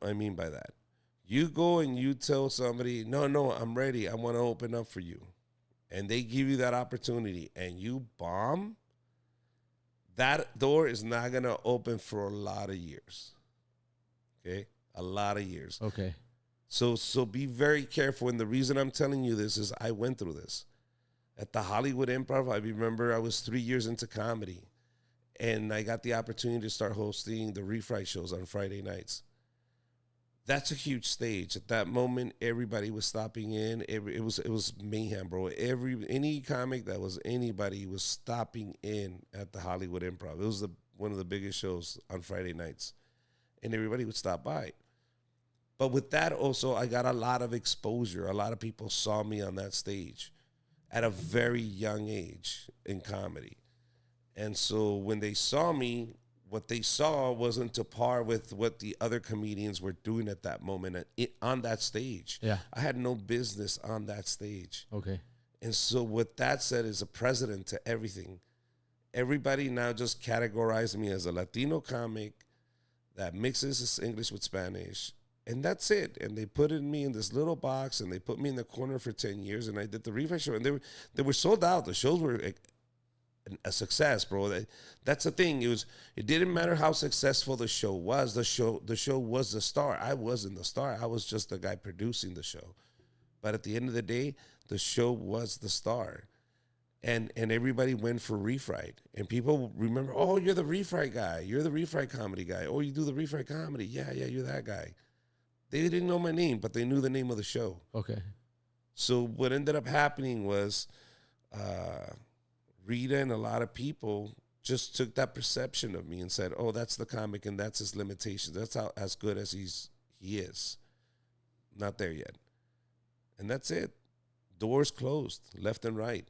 I mean by that? You go and you tell somebody, no, I'm ready. I want to open up for you. And they give you that opportunity and you bomb, that door is not going to open for a lot of years. Okay? A lot of years. Okay. So be very careful. And the reason I'm telling you this is I went through this. At the Hollywood Improv, I remember I was 3 years into comedy. And I got the opportunity to start hosting the refright shows on Friday nights. That's a huge stage. At that moment, everybody was stopping in. It was mayhem, bro. Any comic that was anybody was stopping in at the Hollywood Improv. It was one of the biggest shows on Friday nights, and everybody would stop by. But with that, also, I got a lot of exposure. A lot of people saw me on that stage at a very young age in comedy, and so when they saw me, what they saw wasn't to par with what the other comedians were doing at that moment on that stage. Yeah. I had no business on that stage. Okay. And so what that said is a precedent to everything. Everybody now just categorized me as a Latino comic that mixes his English with Spanish. And that's it. And they put me in this little box and they put me in the corner for 10 years. And I did the refresh show. And they were sold out. The shows were a success, bro. That's the thing. It didn't matter how successful the show was. The show was the star. I wasn't the star. I was just the guy producing the show. But at the end of the day, the show was the star. And everybody went for refright. And people remember, oh, you're the refright guy. You're the refright comedy guy. Oh, you do the refright comedy. Yeah, you're that guy. They didn't know my name, but they knew the name of the show. Okay. So what ended up happening was Rita and a lot of people just took that perception of me and said, oh, that's the comic and that's his limitations. That's how as good as he is. Not there yet. And that's it. Doors closed left and right.